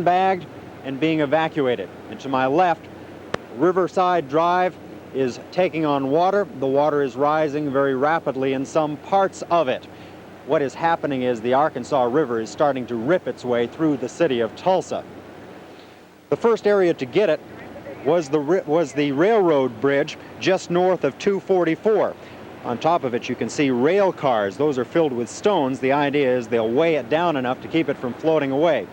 Bagged and being evacuated. And to my left, Riverside Drive is taking on water. The water is rising very rapidly in some parts of it. What is happening is the Arkansas River is starting to rip its way through the city of Tulsa. The first area to get it was the railroad bridge just north of 244. On top of it, you can see rail cars. Those are filled with stones. The idea is they'll weigh it down enough to keep it from floating away.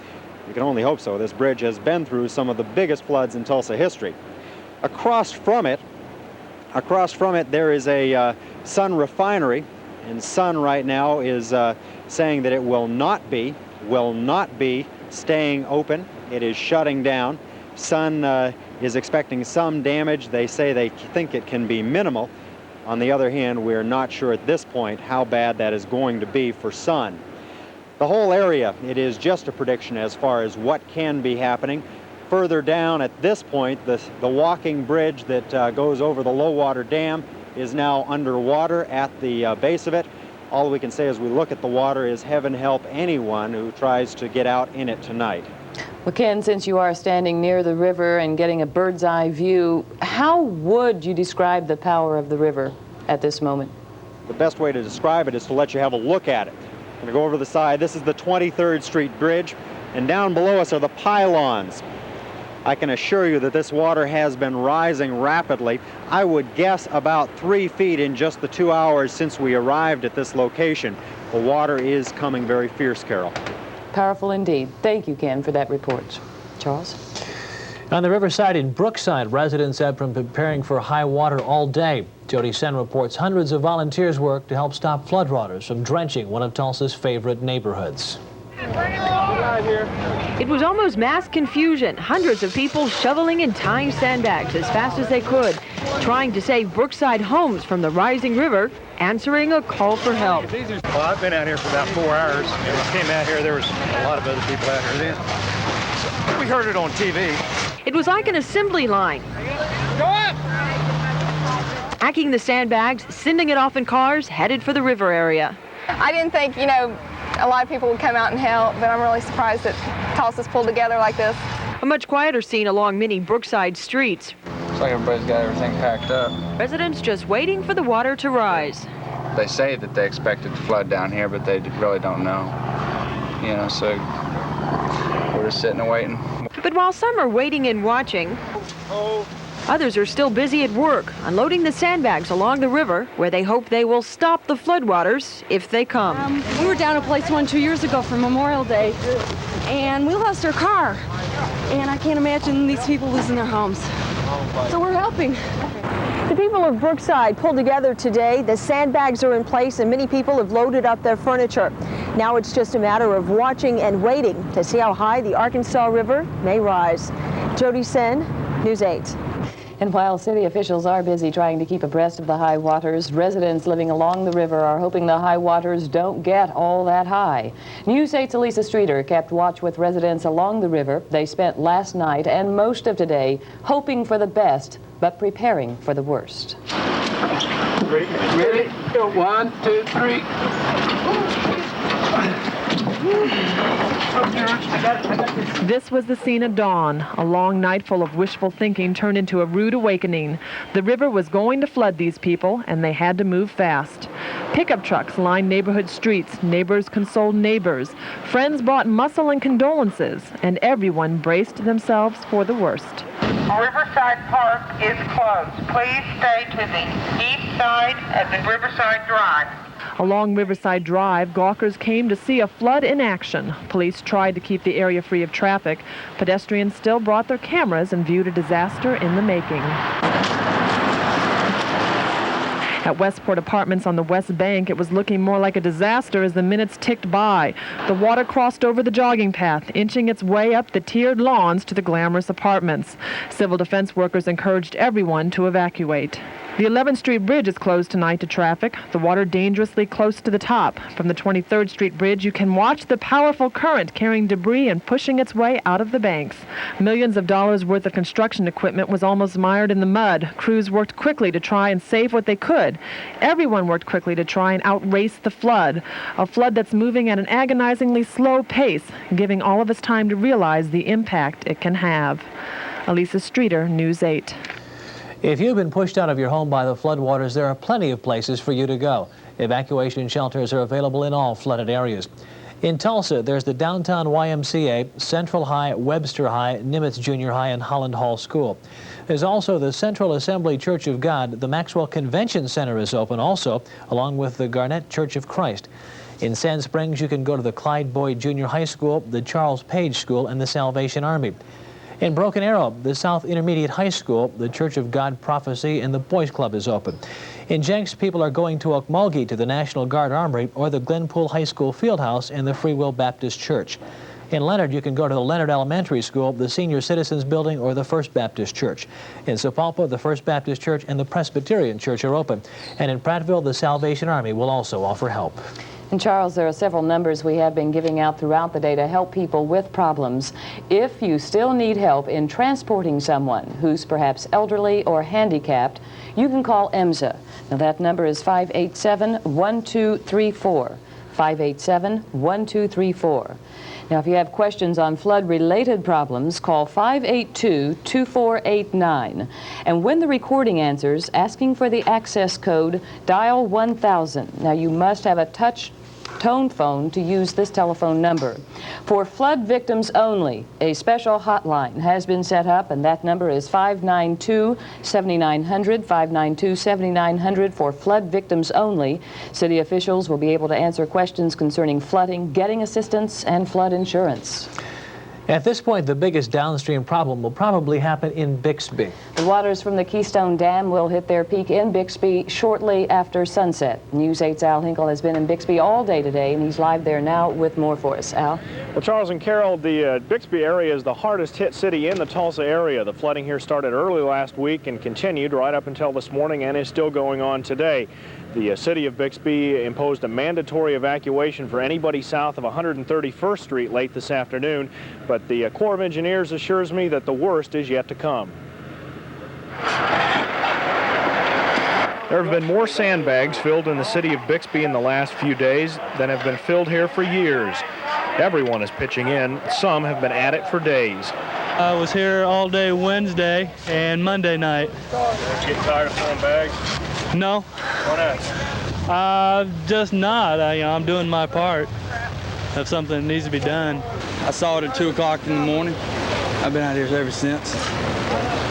You can only hope so. This bridge has been through some of the biggest floods in Tulsa history. Across from it, there is a Sun refinery, and Sun right now is saying that it will not be staying open. It is shutting down. Sun is expecting some damage. They say they think it can be minimal. On the other hand, we're not sure at this point how bad that is going to be for Sun. The whole area, it is just a prediction as far as what can be happening. Further down at this point, the walking bridge that goes over the low water dam is now underwater at the base of it. All we can say as we look at the water is heaven help anyone who tries to get out in it tonight. Well, Ken, since you are standing near the river and getting a bird's eye view, how would you describe the power of the river at this moment? The best way to describe it is to let you have a look at it. I'm going to go over to the side. This is the 23rd Street Bridge, and down below us are the pylons. I can assure you that this water has been rising rapidly. I would guess about 3 feet in just the 2 hours since we arrived at this location. The water is coming very fierce, Carol. Powerful indeed. Thank you, Ken, for that report. Charles? On the riverside in Brookside, residents have been preparing for high water all day. Jody Sen reports hundreds of volunteers work to help stop floodwaters from drenching one of Tulsa's favorite neighborhoods. It was almost mass confusion. Hundreds of people shoveling and tying sandbags as fast as they could, trying to save Brookside homes from the rising river, answering a call for help. Well, I've been out here for about 4 hours. When I came out here, there was a lot of other people out here. We heard it on TV. It was like an assembly line. Go up! Packing the sandbags, sending it off in cars, headed for the river area. I didn't think, a lot of people would come out and help, but I'm really surprised that Tulsa's pulled together like this. A much quieter scene along many Brookside streets. Looks like everybody's got everything packed up. Residents just waiting for the water to rise. They say that they expect it to flood down here, but they really don't know. So we're just sitting and waiting. But while some are waiting and watching, others are still busy at work, unloading the sandbags along the river, where they hope they will stop the floodwaters if they come. We were down at Place 1 2 years ago for Memorial Day, and we lost our car. And I can't imagine these people losing their homes. So we're helping. The people of Brookside pulled together today. The sandbags are in place, and many people have loaded up their furniture. Now it's just a matter of watching and waiting to see how high the Arkansas River may rise. Jody Sen, News 8. And while city officials are busy trying to keep abreast of the high waters, residents living along the river are hoping the high waters don't get all that high. News 8's Elisa Streeter kept watch with residents along the river. They spent last night and most of today hoping for the best, but preparing for the worst. Ready? 1, 2, 3. This was the scene at dawn. A long night full of wishful thinking turned into a rude awakening. The river was going to flood these people, and they had to move fast. Pickup trucks lined neighborhood streets. Neighbors consoled neighbors. Friends brought muscle and condolences, and everyone braced themselves for the worst. Riverside Park is closed. Please stay to the east side of the Riverside Drive. Along Riverside Drive, gawkers came to see a flood in action. Police tried to keep the area free of traffic. Pedestrians still brought their cameras and viewed a disaster in the making. At Westport Apartments on the West Bank, it was looking more like a disaster as the minutes ticked by. The water crossed over the jogging path, inching its way up the tiered lawns to the glamorous apartments. Civil defense workers encouraged everyone to evacuate. The 11th Street Bridge is closed tonight to traffic, the water dangerously close to the top. From the 23rd Street Bridge, you can watch the powerful current carrying debris and pushing its way out of the banks. Millions of dollars worth of construction equipment was almost mired in the mud. Crews worked quickly to try and save what they could. Everyone worked quickly to try and outrace the flood, a flood that's moving at an agonizingly slow pace, giving all of us time to realize the impact it can have. Elisa Streeter, News 8. If you've been pushed out of your home by the floodwaters, there are plenty of places for you to go. Evacuation shelters are available in all flooded areas. In Tulsa, there's the downtown YMCA, Central High, Webster High, Nimitz Junior High, and Holland Hall School. There's also the Central Assembly Church of God. The Maxwell Convention Center is open also, along with the Garnett Church of Christ. In Sand Springs, you can go to the Clyde Boyd Junior High School, the Charles Page School, and the Salvation Army. In Broken Arrow, the South Intermediate High School, the Church of God Prophecy, and the Boys Club is open. In Jenks, people are going to Okmulgee to the National Guard Armory or the Glenpool High School Fieldhouse and the Free Will Baptist Church. In Leonard, you can go to the Leonard Elementary School, the Senior Citizens Building, or the First Baptist Church. In Sapulpa, the First Baptist Church and the Presbyterian Church are open. And in Prattville, the Salvation Army will also offer help. And Charles, there are several numbers we have been giving out throughout the day to help people with problems. If you still need help in transporting someone who's perhaps elderly or handicapped, you can call EMSA. Now that number is 587-1234. 587-1234. Now, if you have questions on flood-related problems, call 582-2489. And when the recording answers, asking for the access code, dial 1000. Now, you must have a touch tone phone to use this telephone number. For flood victims only, a special hotline has been set up, and that number is 592-7900, 592-7900 for flood victims only. City officials will be able to answer questions concerning flooding, getting assistance, and flood insurance. At this point, the biggest downstream problem will probably happen in Bixby. The waters from the Keystone Dam will hit their peak in Bixby shortly after sunset. News 8's Al Hinkle has been in Bixby all day today, and he's live there now with more for us. Al? Well, Charles and Carol, the Bixby area is the hardest hit city in the Tulsa area. The flooding here started early last week and continued right up until this morning and is still going on today. The city of Bixby imposed a mandatory evacuation for anybody south of 131st Street late this afternoon, but the Corps of Engineers assures me that the worst is yet to come. There have been more sandbags filled in the city of Bixby in the last few days than have been filled here for years. Everyone is pitching in. Some have been at it for days. I was here all day Wednesday and Monday night. Get tired of filling bags? No. Why not? Just not. I'm doing my part of something that needs to be done. I saw it at 2 o'clock in the morning. I've been out here ever since,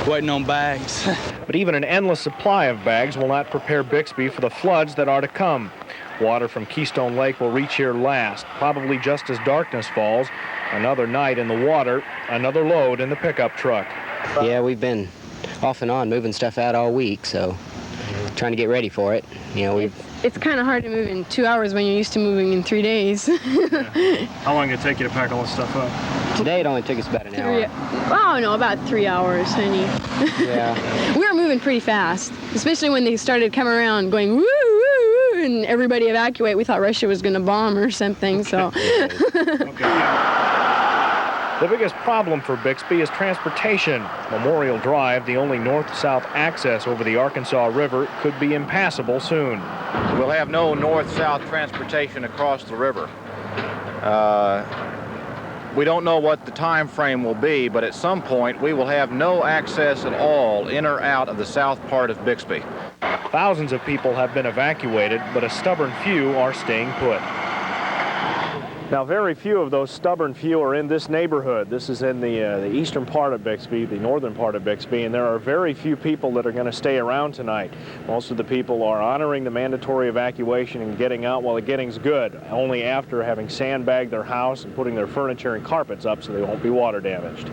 waiting on bags. But even an endless supply of bags will not prepare Bixby for the floods that are to come. Water from Keystone Lake will reach here last, probably just as darkness falls. Another night in the water, another load in the pickup truck. Yeah, we've been off and on moving stuff out all week, so trying to get ready for it. You know, it's kind of hard to move in 2 hours when you're used to moving in 3 days. Yeah. How long did it take you to pack all this stuff up? Today it only took us about an hour. Oh, no, about 3 hours, honey. Yeah. We were moving pretty fast, especially when they started coming around going, woo, woo, woo, and everybody evacuate. We thought Russia was going to bomb or something, so. The biggest problem for Bixby is transportation. Memorial Drive, the only north-south access over the Arkansas River, could be impassable soon. We'll have no north-south transportation across the river. We don't know what the time frame will be, but at some point we will have no access at all in or out of the south part of Bixby. Thousands of people have been evacuated, but a stubborn few are staying put. Now, very few of those stubborn few are in this neighborhood. This is in the eastern part of Bixby, the northern part of Bixby, and there are very few people that are going to stay around tonight. Most of the people are honoring the mandatory evacuation and getting out while the getting's good, only after having sandbagged their house and putting their furniture and carpets up so they won't be water damaged.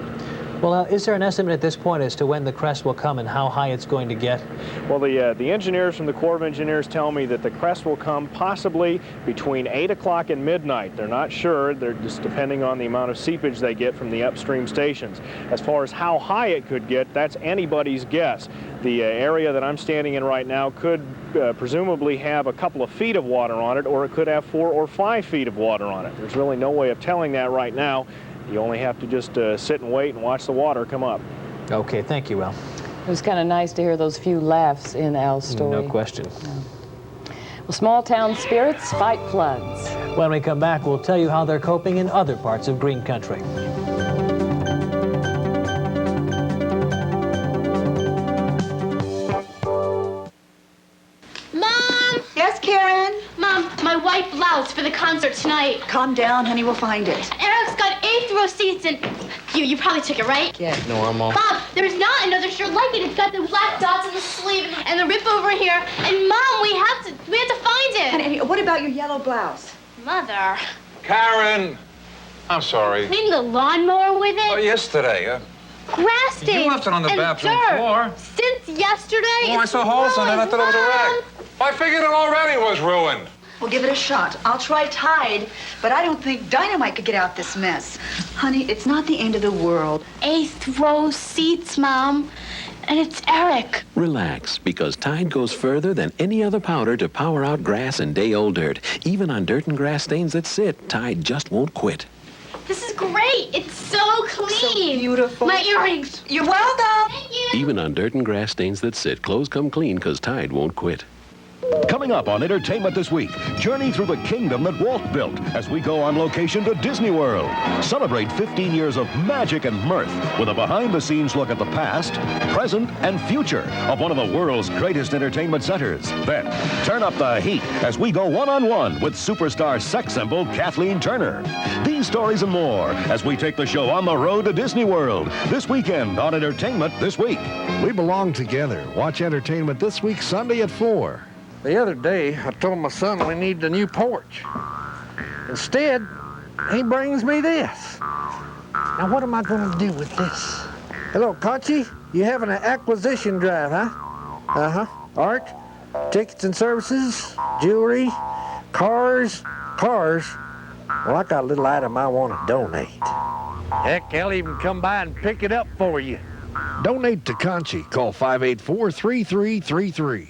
Well, is there an estimate at this point as to when the crest will come and how high it's going to get? Well, the engineers from the Corps of Engineers tell me that the crest will come possibly between 8 o'clock and midnight. They're not sure. They're just depending on the amount of seepage they get from the upstream stations. As far as how high it could get, that's anybody's guess. The area that I'm standing in right now could presumably have a couple of feet of water on it, or it could have 4 or 5 feet of water on it. There's really no way of telling that right now. You only have to just sit and wait and watch the water come up. Okay, thank you, Al. It was kind of nice to hear those few laughs in Al's story. No question. Yeah. Well, small town spirits fight floods. When we come back, we'll tell you how they're coping in other parts of Green Country. Mom! Yes, Karen? Mom, my white blouse for the concert tonight. Calm down, honey, we'll find it. Eric's got 8th row seats and... You probably took it, right? Yeah, normal. Mom, there's not another shirt like it. It's got the black dots in the sleeve and the rip over here. And Mom, we have to find it. Honey, what about your yellow blouse? Mother. Karen! I'm sorry. Clean the lawnmower with it? Oh, yesterday. Grass stains. You left it on the and bathroom dirt. floor. Since yesterday. Oh, I saw holes on it. I thought it was a wreck. I figured it already was ruined. We'll give it a shot. I'll try Tide, but I don't think dynamite could get out this mess. Honey, it's not the end of the world. 8th row seats, Mom. And it's Eric. Relax, because Tide goes further than any other powder to power out grass and day-old dirt. Even on dirt and grass stains that sit, Tide just won't quit. This is great. It's so clean. So beautiful. My earrings. You're welcome. Thank you. Even on dirt and grass stains that sit, clothes come clean because Tide won't quit. Coming up on Entertainment This Week, journey through the kingdom that Walt built as we go on location to Disney World. Celebrate 15 years of magic and mirth with a behind-the-scenes look at the past, present, and future of one of the world's greatest entertainment centers. Then, turn up the heat as we go one-on-one with superstar sex symbol Kathleen Turner. These stories and more as we take the show on the road to Disney World this weekend on Entertainment This Week. We belong together. Watch Entertainment This Week Sunday at 4. The other day, I told my son we need a new porch. Instead, he brings me this. Now, what am I going to do with this? Hello, Conchi. You having an acquisition drive, huh? Uh-huh. Art, tickets and services, jewelry, cars. Well, I got a little item I want to donate. Heck, I'll even come by and pick it up for you. Donate to Conchi. Call 584-3333.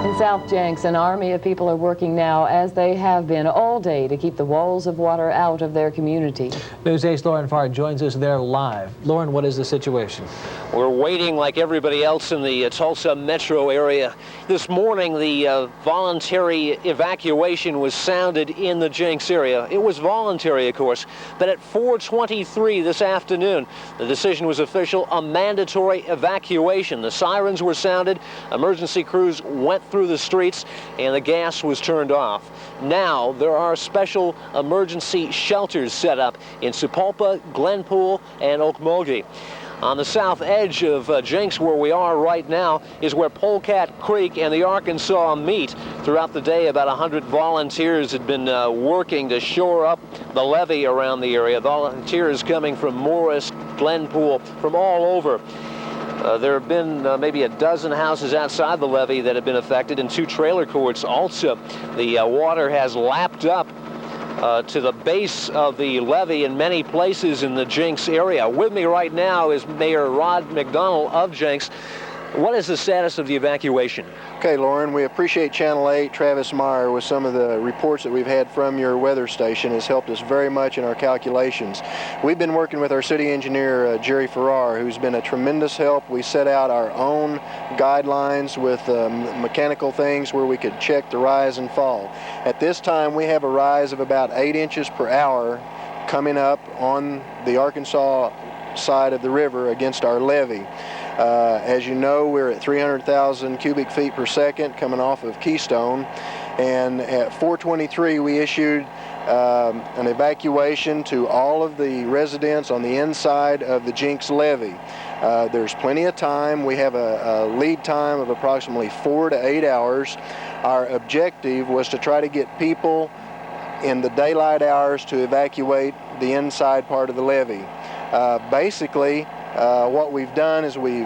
In South Jenks, an army of people are working now, as they have been all day, to keep the walls of water out of their community. News 8's Lauren Farr joins us there live. Lauren, what is the situation? We're waiting like everybody else in the Tulsa metro area. This morning, the voluntary evacuation was sounded in the Jenks area. It was voluntary, of course, but at 4:23 this afternoon, the decision was official, a mandatory evacuation. The sirens were sounded, emergency crews went through the streets, and the gas was turned off. Now, there are special emergency shelters set up in Sapulpa, Glenpool, and Okmulgee. On the south edge of Jenks, where we are right now, is where Polecat Creek and the Arkansas meet. Throughout the day, about 100 volunteers had been working to shore up the levee around the area. Volunteers coming from Morris, Glenpool, from all over. There have been maybe a dozen houses outside the levee that have been affected, and 2 trailer courts also. The water has lapped up to the base of the levee in many places in the Jenks area. With me right now is Mayor Rod McDonald of Jenks. What is the status of the evacuation? Okay, Lauren, we appreciate Channel 8, Travis Meyer, with some of the reports that we've had from your weather station has helped us very much in our calculations. We've been working with our city engineer, Jerry Farrar, who's been a tremendous help. We set out our own guidelines with mechanical things where we could check the rise and fall. At this time, we have a rise of about 8 inches per hour coming up on the Arkansas side of the river against our levee. As you know, we're at 300,000 cubic feet per second coming off of Keystone, and at 4:23 we issued an evacuation to all of the residents on the inside of the Jenks levee. There's plenty of time. We have a lead time of approximately 4 to 8 hours. Our objective was to try to get people in the daylight hours to evacuate the inside part of the levee. Basically, what we've done is we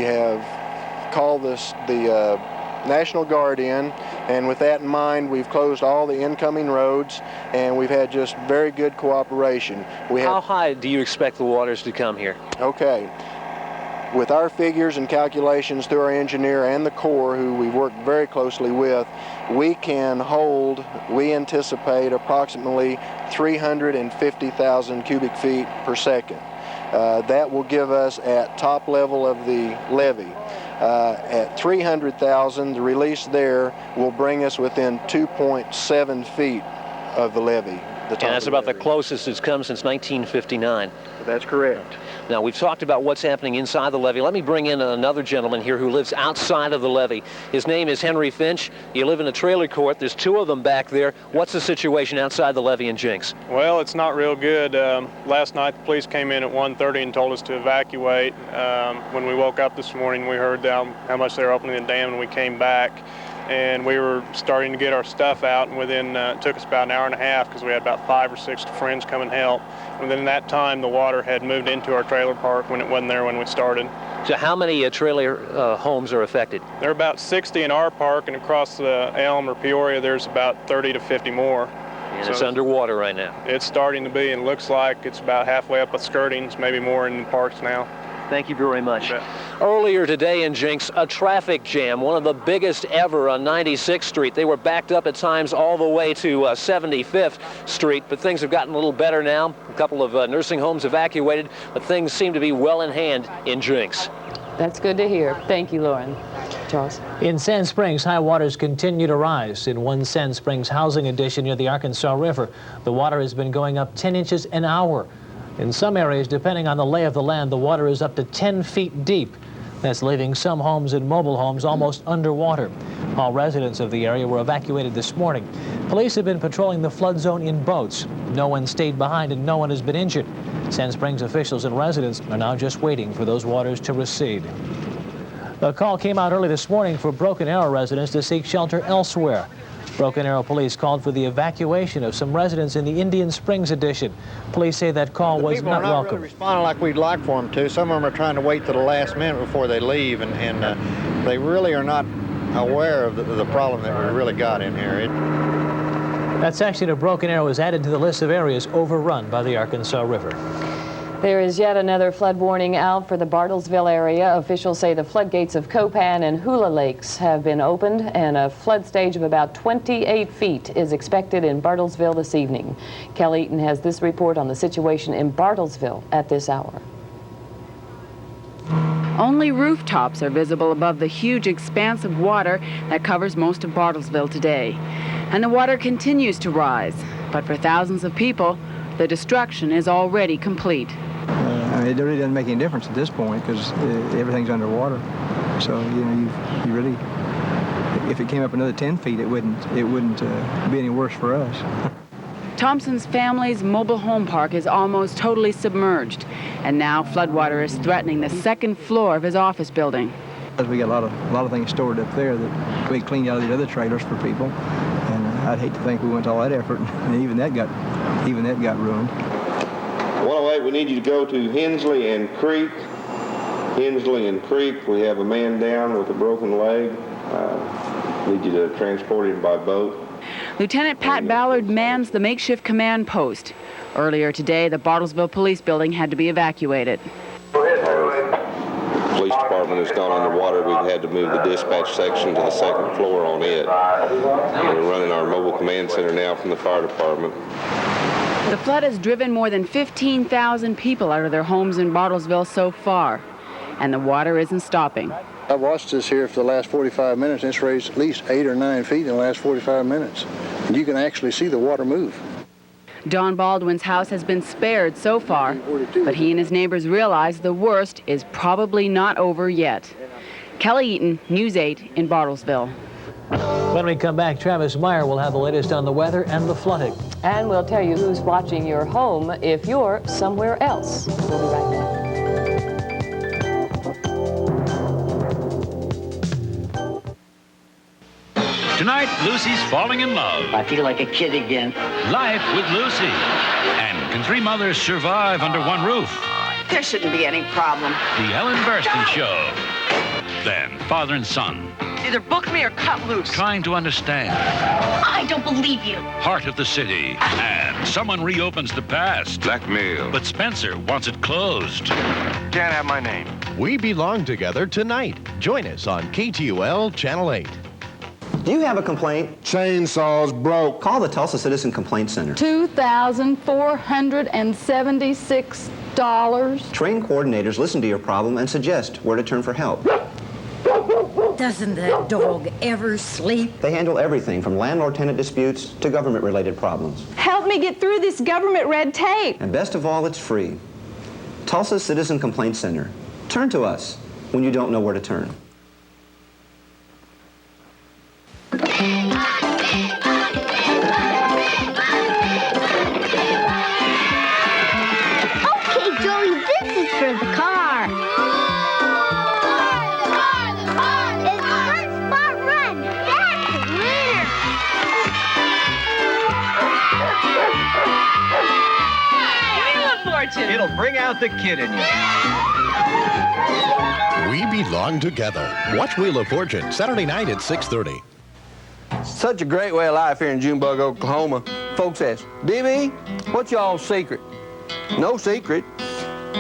have called the National Guard in, and with that in mind, we've closed all the incoming roads, and we've had just very good cooperation. How high do you expect the waters to come here? Okay. With our figures and calculations through our engineer and the Corps, who we work very closely with, we anticipate approximately 350,000 cubic feet per second. That will give us at top level of the levee. At 300,000, the release there will bring us within 2.7 feet of the levee. And that's about the closest it's come since 1959. That's correct. Now, we've talked about what's happening inside the levee. Let me bring in another gentleman here who lives outside of the levee. His name is Henry Finch. You live in a trailer court. There's two of them back there. What's the situation outside the levee in Jinx? Well, it's not real good. Last night, the police came in at 1:30 and told us to evacuate. When we woke up this morning, we heard how much they were opening the dam, and we came back. And we were starting to get our stuff out, and it took us about an hour and a half because we had about 5 or 6 friends come and help. And within that time, the water had moved into our trailer park when it wasn't there when we started. So how many trailer homes are affected? There are about 60 in our park, and across the Elm or Peoria, there's about 30 to 50 more. And it's underwater right now. It's starting to be, and it looks like it's about halfway up the skirtings, maybe more in the parks now. Thank you very much. Earlier today in Jinx, a traffic jam, one of the biggest ever on 96th Street. They were backed up at times all the way to 75th Street, but things have gotten a little better now. A couple of nursing homes evacuated, but things seem to be well in hand in Jinx. That's good to hear. Thank you, Lauren. Charles. In Sand Springs, high waters continue to rise. In one Sand Springs housing addition near the Arkansas River, the water has been going up 10 inches an hour. In some areas, depending on the lay of the land, the water is up to 10 feet deep. That's leaving some homes and mobile homes almost underwater. All residents of the area were evacuated this morning. Police have been patrolling the flood zone in boats. No one stayed behind and no one has been injured. Sand Springs officials and residents are now just waiting for those waters to recede. A call came out early this morning for Broken Arrow residents to seek shelter elsewhere. Broken Arrow police called for the evacuation of some residents in the Indian Springs addition. Police say that call was not welcome. People are not really responding like we'd like for them to. Some of them are trying to wait to the last minute before they leave, and they really are not aware of the problem that we really got in here. That section of Broken Arrow is added to the list of areas overrun by the Arkansas River. There is yet another flood warning out for the Bartlesville area. Officials say the floodgates of Copan and Hula Lakes have been opened, and a flood stage of about 28 feet is expected in Bartlesville this evening. Kelly Eaton has this report on the situation in Bartlesville at this hour. Only rooftops are visible above the huge expanse of water that covers most of Bartlesville today. And the water continues to rise. But for thousands of people, the destruction is already complete. It really doesn't make any difference at this point because everything's underwater. So, you know, you really, if it came up another 10 feet, it wouldn't be any worse for us. Thompson's family's mobile home park is almost totally submerged, and now floodwater is threatening the second floor of his office building. We got a lot of things stored up there that we cleaned out of these other trailers for people, and I'd hate to think we went to all that effort, and even that got ruined. 108, we need you to go to Hensley and Creek. Hensley and Creek, we have a man down with a broken leg. Need you to transport him by boat. Lieutenant Pat Ballard mans the makeshift command post. Earlier today, the Bartlesville Police Building had to be evacuated. The police department has gone underwater. We've had to move the dispatch section to the second floor on it. We're running our mobile command center now from the fire department. The flood has driven more than 15,000 people out of their homes in Bartlesville so far, and the water isn't stopping. I've watched this here for the last 45 minutes, and it's raised at least 8 or 9 feet in the last 45 minutes. And you can actually see the water move. Don Baldwin's house has been spared so far, but he and his neighbors realize the worst is probably not over yet. Kelly Eaton, News 8 in Bartlesville. When we come back, Travis Meyer will have the latest on the weather and the flooding. And we'll tell you who's watching your home if you're somewhere else. We'll be right back. Tonight, Lucy's falling in love. I feel like a kid again. Life with Lucy. And can three mothers survive under one roof? There shouldn't be any problem. The Ellen Burstyn Show. Then, father and son. Either book me or cut loose. Trying to understand. I don't believe you. Heart of the city. And someone reopens the past. Blackmail. But Spencer wants it closed. Can't have my name. We belong together tonight. Join us on KTUL Channel 8. Do you have a complaint? Chainsaw's broke. Call the Tulsa Citizen Complaint Center. $2,476. Trained coordinators listen to your problem and suggest where to turn for help. Doesn't that dog ever sleep? They handle everything from landlord-tenant disputes to government-related problems. Help me get through this government red tape. And best of all, it's free. Tulsa Citizen Complaint Center. Turn to us when you don't know where to turn. Okay, Joey, this is for the car. It's First Spot Run. That's the winner. Wheel of Fortune. It'll bring out the kid in you. We belong together. Watch Wheel of Fortune Saturday night at 6:30. Such a great way of life here in Junebug, Oklahoma. Folks ask, DB, what's y'all's secret? No secret.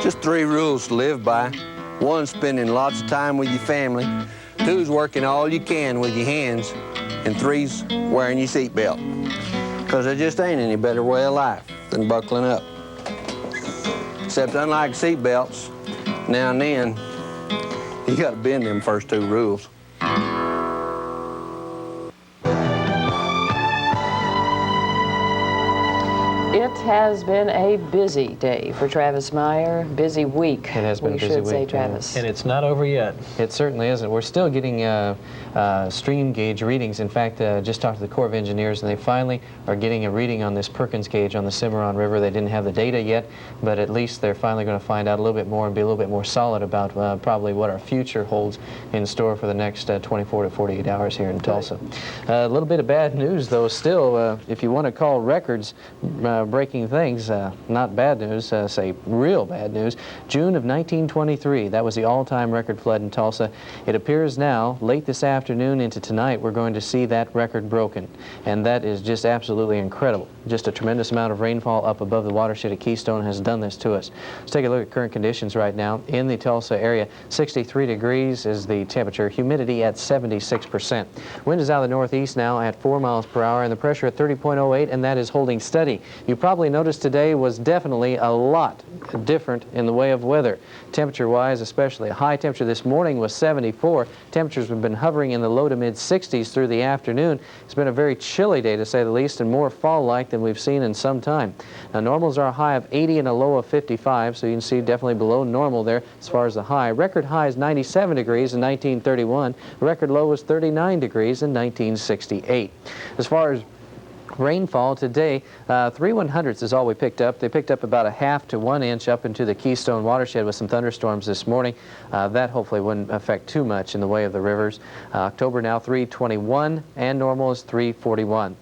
Just 3 rules to live by. 1, spending lots of time with your family. 2's working all you can with your hands. And 3's wearing your seatbelt. Because there just ain't any better way of life than buckling up. Except unlike seatbelts, now and then, you gotta bend them first 2 rules. It has been a busy day for Travis Meyer, busy week. It has been a busy week. We should say, Travis. And it's not over yet. It certainly isn't. We're still getting stream gauge readings. In fact, just talked to the Corps of Engineers, and they finally are getting a reading on this Perkins gauge on the Cimarron River. They didn't have the data yet, but at least they're finally going to find out a little bit more and be a little bit more solid about probably what our future holds in store for the next 24 to 48 hours here in Tulsa. A little bit of bad news, though, still. If you want to call records breaking things, not bad news, say real bad news. June of 1923, that was the all-time record flood in Tulsa. It appears now, late this afternoon into tonight, we're going to see that record broken. And that is just absolutely incredible. Just a tremendous amount of rainfall up above the watershed at Keystone has done this to us. Let's take a look at current conditions right now. In the Tulsa area, 63 degrees is the temperature, humidity at 76%. Wind is out of the northeast now at 4 miles per hour, and the pressure at 30.08, and that is holding steady. You probably noticed today was definitely a lot different in the way of weather. Temperature-wise, especially. A high temperature this morning was 74. Temperatures have been hovering in the low to mid-60s through the afternoon. It's been a very chilly day, to say the least, and more fall-like than we've seen in some time. Now, normals are a high of 80 and a low of 55, so you can see definitely below normal there as far as the high. Record high is 97 degrees in 1931. Record low was 39 degrees in 1968. As far as rainfall today, 3/100ths is all we picked up. They picked up about a half to 1 inch up into the Keystone watershed with some thunderstorms this morning. That hopefully wouldn't affect too much in the way of the rivers. October now 3/21 and normal is 3/41.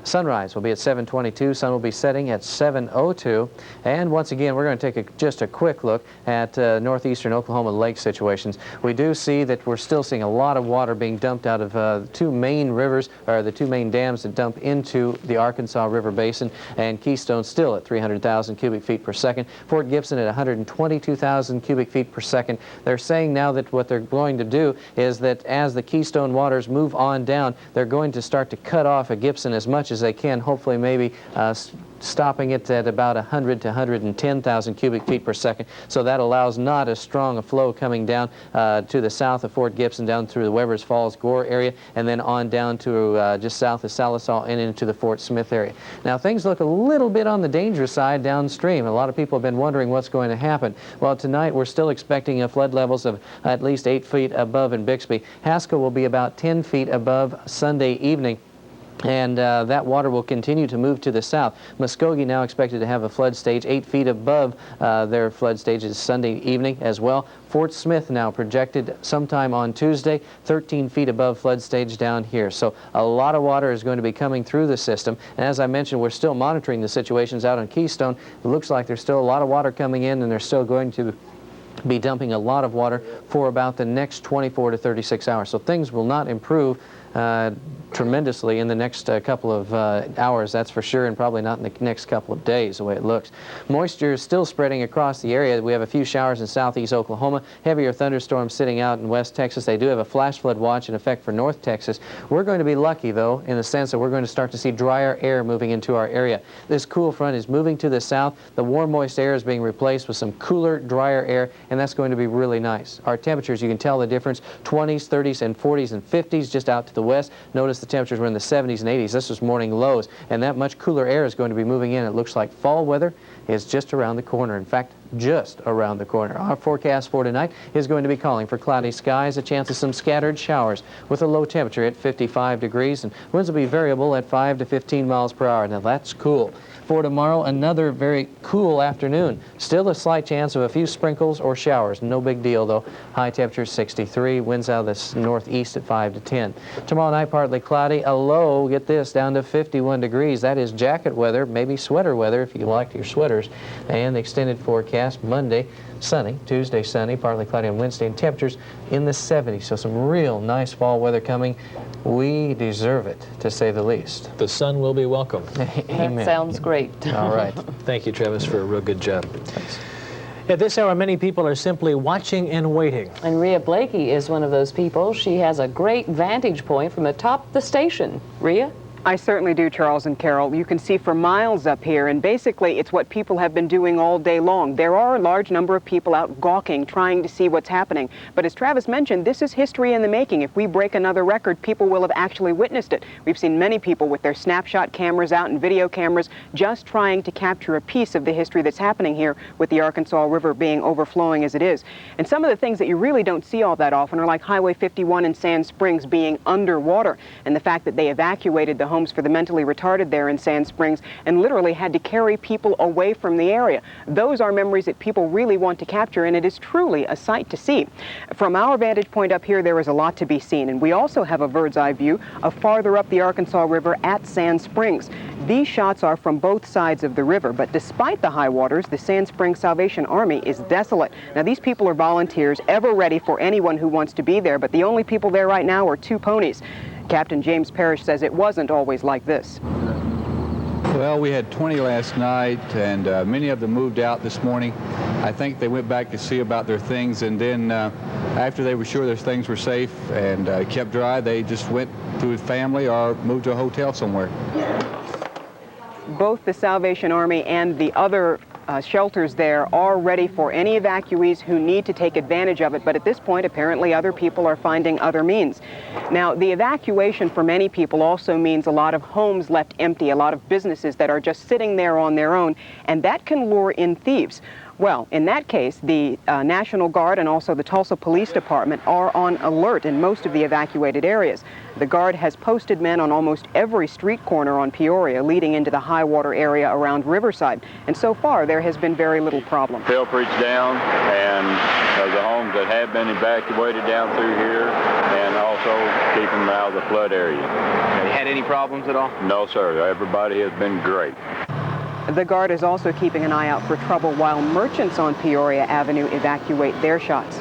Sunrise will be at 7:22. Sun will be setting at 7:02. And once again, we're going to take just a quick look at northeastern Oklahoma lake situations. We do see that we're still seeing a lot of water being dumped out of the 2 main rivers, or the 2 main dams that dump into the Arkansas River Basin. And Keystone still at 300,000 cubic feet per second. Fort Gibson at 122,000 cubic feet per second. They're saying now that what they're going to do is that as the Keystone waters move on down, they're going to start to cut off at Gibson as much as they can, hopefully maybe stopping it at about 100 to 110,000 cubic feet per second. So that allows not as strong a flow coming down to the south of Fort Gibson, down through the Weber's Falls Gore area, and then on down to just south of Salisaw and into the Fort Smith area. Now, things look a little bit on the dangerous side downstream. A lot of people have been wondering what's going to happen. Well, tonight we're still expecting flood levels of at least 8 feet above in Bixby. Haskell will be about 10 feet above Sunday evening. And that water will continue to move to the south. Muskogee now expected to have a flood stage 8 feet above their flood stages Sunday evening as well. Fort Smith now projected sometime on Tuesday, 13 feet above flood stage down here. So a lot of water is going to be coming through the system. And as I mentioned, we're still monitoring the situations out on Keystone. It looks like there's still a lot of water coming in, and they're still going to be dumping a lot of water for about the next 24 to 36 hours. So things will not improve tremendously in the next couple of hours, that's for sure, and probably not in the next couple of days, the way it looks. Moisture is still spreading across the area. We have a few showers in southeast Oklahoma, heavier thunderstorms sitting out in west Texas. They do have a flash flood watch in effect for north Texas. We're going to be lucky, though, in the sense that we're going to start to see drier air moving into our area. This cool front is moving to the south. The warm, moist air is being replaced with some cooler, drier air, and that's going to be really nice. Our temperatures, you can tell the difference, 20s, 30s, and 40s and 50s just out to the west. Notice the temperatures were in the 70s and 80s. This was morning lows, and that much cooler air is going to be moving in. It looks like fall weather is just around the corner. In fact, just around the corner. Our forecast for tonight is going to be calling for cloudy skies, a chance of some scattered showers with a low temperature at 55 degrees, and winds will be variable at 5 to 15 miles per hour. Now that's cool. For tomorrow, another very cool afternoon. Still a slight chance of a few sprinkles or showers. No big deal, though. High temperature 63, winds out of the northeast at 5 to 10. Tomorrow night, partly cloudy. A low, get this, down to 51 degrees. That is jacket weather, maybe sweater weather if you like your sweaters. And the extended forecast, Monday, sunny, Tuesday sunny, partly cloudy on Wednesday, and temperatures in the 70s. So some real nice fall weather coming. We deserve it, to say the least. The sun will be welcome. Amen. That sounds great. All right. Thank you, Travis, for a real good job. Thanks. At this hour, many people are simply watching and waiting. And Rhea Blakey is one of those people. She has a great vantage point from atop the station. Rhea? I certainly do, Charles and Carol. You can see for miles up here, and basically it's what people have been doing all day long. There are a large number of people out gawking, trying to see what's happening. But as Travis mentioned, this is history in the making. If we break another record, people will have actually witnessed it. We've seen many people with their snapshot cameras out and video cameras just trying to capture a piece of the history that's happening here with the Arkansas River being overflowing as it is. And some of the things that you really don't see all that often are like Highway 51 in Sand Springs being underwater, and the fact that they evacuated the homes for the mentally retarded there in Sand Springs and literally had to carry people away from the area. Those are memories that people really want to capture, and it is truly a sight to see. From our vantage point up here, there is a lot to be seen, and we also have a bird's eye view of farther up the Arkansas River at Sand Springs. These shots are from both sides of the river, but despite the high waters, the Sand Springs Salvation Army is desolate. Now, these people are volunteers, ever ready for anyone who wants to be there, but the only people there right now are 2 ponies. Captain James Parrish says it wasn't always like this. Well, we had 20 last night, and many of them moved out this morning. I think they went back to see about their things, and then after they were sure their things were safe and kept dry, they just went to family or moved to a hotel somewhere. Both the Salvation Army and the other shelters there are ready for any evacuees who need to take advantage of it, but at this point apparently other people are finding other means. Now, the evacuation for many people also means a lot of homes left empty, a lot of businesses that are just sitting there on their own, and that can lure in thieves. Well, in that case, the National Guard and also the Tulsa Police Department are on alert in most of the evacuated areas. The Guard has posted men on almost every street corner on Peoria leading into the high water area around Riverside, and so far there has been very little problem. Help reach down, and the homes that have been evacuated down through here, and also keep them out of the flood area. Have you had any problems at all? No, sir. Everybody has been great. The Guard is also keeping an eye out for trouble while merchants on Peoria Avenue evacuate their shots.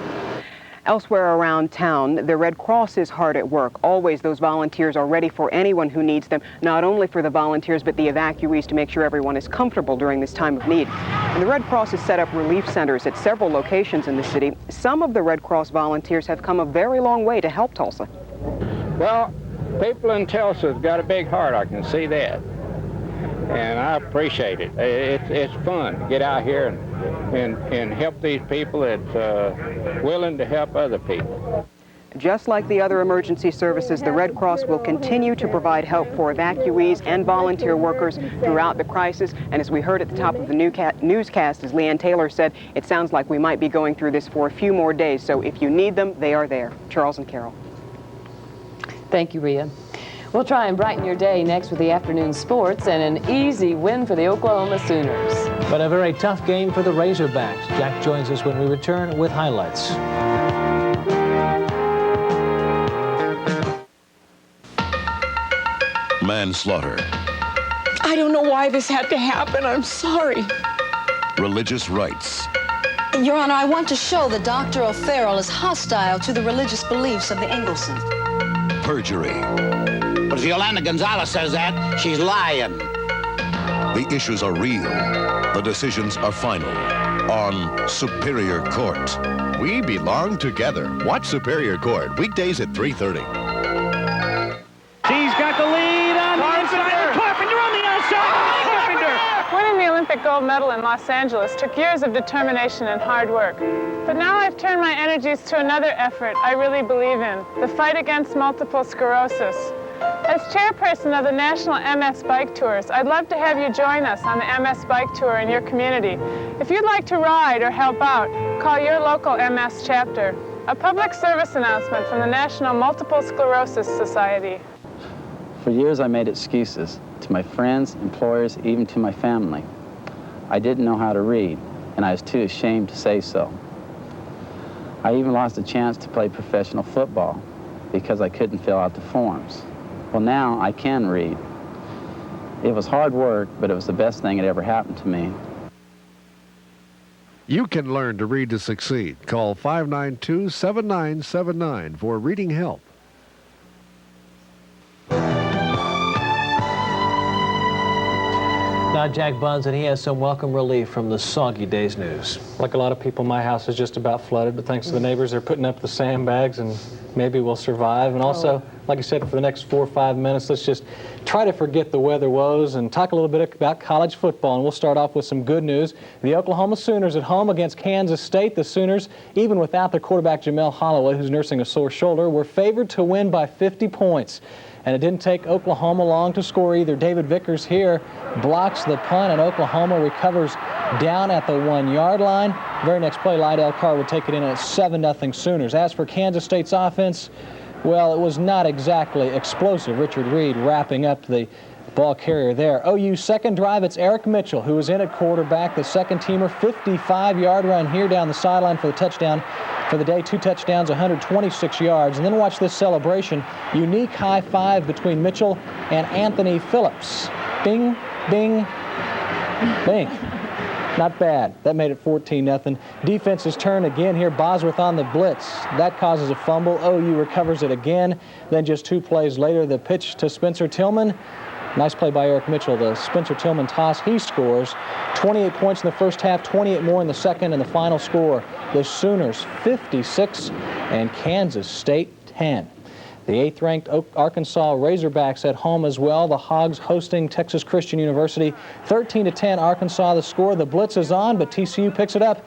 Elsewhere around town, the Red Cross is hard at work. Always those volunteers are ready for anyone who needs them, not only for the volunteers but the evacuees to make sure everyone is comfortable during this time of need. And the Red Cross has set up relief centers at several locations in the city. Some of the Red Cross volunteers have come a very long way to help Tulsa. Well, people in Tulsa have got a big heart, I can see that. And I appreciate it. It's fun to get out here and help these people that's willing to help other people. Just like the other emergency services, the Red Cross will continue to provide help for evacuees and volunteer workers throughout the crisis. And as we heard at the top of the newscast, as Leanne Taylor said, it sounds like we might be going through this for a few more days. So if you need them, they are there. Charles and Carol. Thank you, Rhea. We'll try and brighten your day next with the afternoon sports and an easy win for the Oklahoma Sooners. But a very tough game for the Razorbacks. Jack joins us when we return with highlights. Manslaughter. I don't know why this had to happen. I'm sorry. Religious rights. Your Honor, I want to show that Dr. O'Farrell is hostile to the religious beliefs of the Engelson. Perjury. But if Yolanda Gonzalez says that, she's lying. The issues are real. The decisions are final. On Superior Court. We belong together. Watch Superior Court, weekdays at 3:30. She's got the lead on the inside. Carpenter on the outside. Carpenter! Winning the Olympic gold medal in Los Angeles took years of determination and hard work. But now I've turned my energies to another effort I really believe in, the fight against multiple sclerosis. As chairperson of the National MS Bike Tours, I'd love to have you join us on the MS Bike Tour in your community. If you'd like to ride or help out, call your local MS chapter. A public service announcement from the National Multiple Sclerosis Society. For years I made excuses to my friends, employers, even to my family. I didn't know how to read, and I was too ashamed to say so. I even lost a chance to play professional football because I couldn't fill out the forms. Well, now I can read. It was hard work, but it was the best thing that ever happened to me. You can learn to read to succeed. Call 592-7979 for reading help. Now Jack Bunds, and he has some welcome relief from the soggy day's news. Like a lot of people, my house is just about flooded, but thanks to the neighbors, they're putting up the sandbags, and maybe we'll survive. And also, like I said, for the next 4 or 5 minutes, let's just try to forget the weather woes and talk a little bit about college football. And we'll start off with some good news. The Oklahoma Sooners at home against Kansas State. The Sooners, even without their quarterback Jamel Holloway, who's nursing a sore shoulder, were favored to win by 50 points. And it didn't take Oklahoma long to score either. David Vickers here blocks the punt, and Oklahoma recovers down at the 1-yard line. Very next play, Lydell Carr would take it in at 7-0 Sooners. As for Kansas State's offense, well, it was not exactly explosive. Richard Reed wrapping up the ball carrier there. OU's second drive, it's Eric Mitchell who was in at quarterback, the second-teamer, 55-yard run here down the sideline for the touchdown. For the day, 2 touchdowns, 126 yards. And then watch this celebration. Unique high five between Mitchell and Anthony Phillips. Bing, bing, bing. Not bad. That made it 14-0. Defense's turn again here. Bosworth on the blitz. That causes a fumble. OU recovers it again. Then just 2 plays later, the pitch to Spencer Tillman. Nice play by Eric Mitchell. The Spencer Tillman toss, he scores. 28 points in the first half, 28 more in the second, and the final score, the Sooners 56 and Kansas State 10. The 8th-ranked Arkansas Razorbacks at home as well. The Hogs hosting Texas Christian University. 13-10 Arkansas the score. The blitz is on, but TCU picks it up.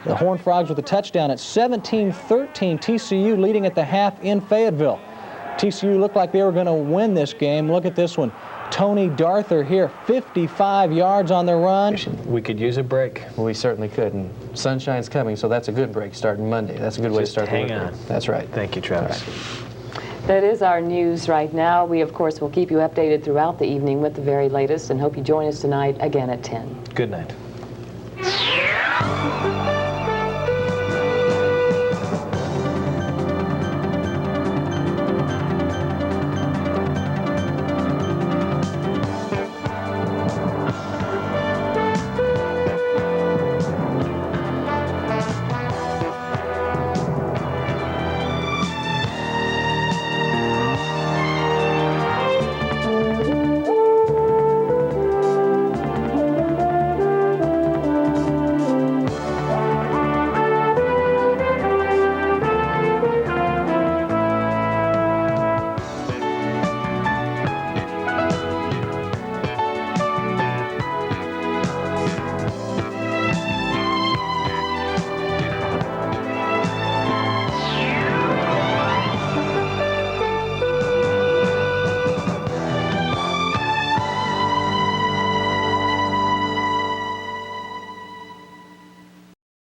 The Horned Frogs with a touchdown at 17-13. TCU leading at the half in Fayetteville. TCU looked like they were going to win this game. Look at this one. Tony Darther here, 55 yards on the run. We could use a break. We certainly could, and sunshine's coming, so that's a good break starting Monday. That's a good way to start the week. Hang on. That's right. Thank you, Travis. That is our news right now. We, of course, will keep you updated throughout the evening with the very latest and hope you join us tonight again at 10. Good night.